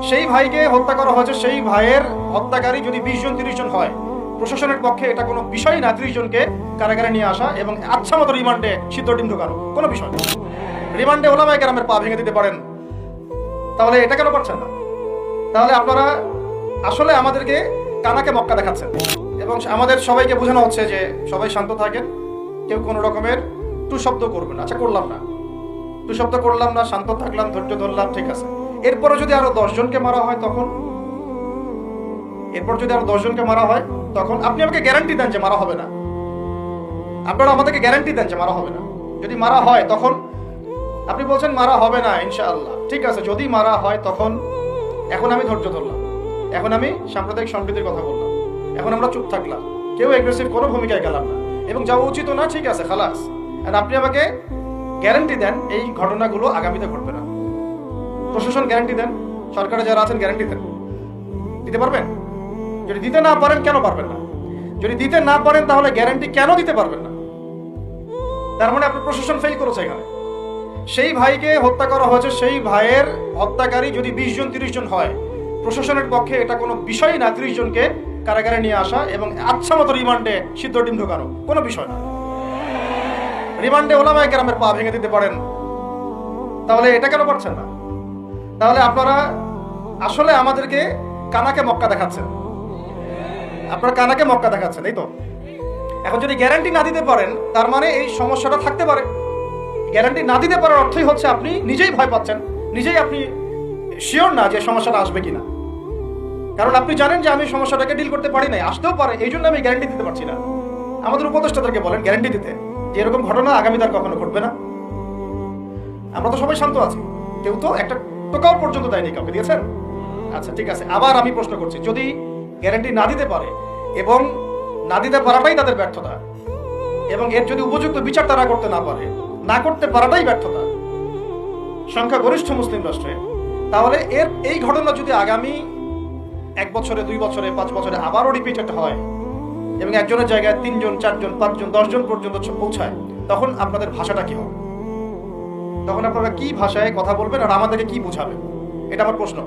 সেই ভাইকে হত্যা করা হয়েছে, সেই ভাইয়ের হত্যাকারী যদি 20 জন 30 জন হয়, প্রশাসনের পক্ষে এটা কোনো বিষয় না 30 জনকে কারাগারে নিয়ে আসা এবং আচ্ছা মতো রিমান্ডে সিদ্ধ ডিম ঢোকানো কোনো বিষয় না। রিমান্ডে ওলামায়ে কেরামের পা ভেঙে দিতে পারেন, তাহলে এটা কেন পারছেন না? তাহলে আপনারা আসলে আমাদেরকে কানাকে মক্কা দেখাচ্ছেন এবং আমাদের সবাইকে বোঝানো হচ্ছে যে সবাই শান্ত থাকেন, কেউ কোনো রকমের টু শব্দ করবেন না। আচ্ছা, করলাম না, টু শব্দ করলাম না, শান্ত থাকলাম, ধৈর্য ধরলাম, ঠিক আছে। এরপরে যদি আরো 10 জনকে মারা হয় তখন, এরপর যদি আরো 10 জনকে মারা হয় তখন আপনি আমাকে গ্যারান্টি দেন যে মারা হবে না। আপনারা আমাদেরকে গ্যারান্টি দেন যে মারা হবে না। যদি মারা হয় তখন আপনি বলছেন মারা হবে না ইনশাআল্লাহ, ঠিক আছে। যদি মারা হয় তখন, এখন আমি ধৈর্য ধরলাম, এখন আমি সাম্প্রদায়িক সম্প্রীতির কথা বললাম, এখন আমরা চুপ থাকলাম, কেউ এগ্রেসিভ কোনো ভূমিকায় গেলাম না এবং যাওয়া উচিত না, ঠিক আছে, খালাস। আর আপনি আমাকে গ্যারান্টি দেন এই ঘটনাগুলো আগামীতে ঘটবে না। প্রশাসন গ্যারান্টি দেন, সরকারে যারা আছেন গ্যারান্টি দেন, দিতে পারবেন? যদি দিতে না পারেন কেন পারবেন না? যদি দিতে না পারেন তাহলে গ্যারান্টি কেন দিতে পারবেন না? তার মানে আপনার প্রশাসন ফেল করেছে এখানে। সেই ভাইকে হত্যা করা হয়েছে, সেই ভাইয়ের হত্যাকারী যদি 20 জন 30 জন হয়, প্রশাসনের পক্ষে এটা কোনো বিষয় না 30 জনকে কারাগারে নিয়ে আসা এবং আচ্ছা মতো রিমান্ডে সিদ্ধ ডিম ঢোকানো কোনো বিষয় না। রিমান্ডে ওলামায়ে কেরামের পা ভেঙে দিতে পারেন, তাহলে এটা কেন পারছেন না? তাহলে আপনারা আসলে আমাদেরকে কানাকে মক্কা দেখাচ্ছেন, আপনারা কানাকে মক্কা দেখাচ্ছেন, এই তো। এখন যদি গ্যারান্টি না দিতে পারেন তার মানে এই সমস্যাটা থাকতে পারে। গ্যারান্টি না দিতে পারার অর্থই হচ্ছে আপনি নিজেই ভয় পাচ্ছেন, নিজেই আপনি শিওর না যে সমস্যাটা আসবে কিনা। কারণ আপনি জানেন যে আমি সমস্যাটাকে ডিল করতে পারি নাই, আসতেও পারে, এই জন্য আমি গ্যারান্টি দিতে পারছি না। আমাদের উপদেষ্টাদেরকে বলেন গ্যারান্টি দিতে যে এরকম ঘটনা আগামীতে আর কখনো ঘটবে না। আমরা তো সবাই শান্ত আছি, কেউ তো একটা টোকাও পর্যন্ত দেয়নি, কাউকে দিয়েছেন? আচ্ছা, ঠিক আছে। আবার আমি প্রশ্ন করছি, যদি গ্যারান্টি না দিতে পারে এবং না দিতে পারাটাই তাদের ব্যর্থতা এবং এর যদি উপযুক্ত বিচার তারা করতে না পারে, না করতে পারাটাই ব্যর্থতা সংখ্যাগরিষ্ঠ মুসলিম রাষ্ট্রে, তাহলে এই ঘটনা যদি আগামী 1 বছরে 2 বছরে 5 বছরে আবারও রিপিটেড হয় এবং একজনের জায়গায় 3 জন 4 জন 5 জন 10 জন পর্যন্ত পৌঁছায়, তখন আপনাদের ভাষাটা কি হবে? তখন আপনারা কি ভাষায় কথা বলবেন আর আমাদেরকে কি বুঝাবেন? এটা আমার প্রশ্ন।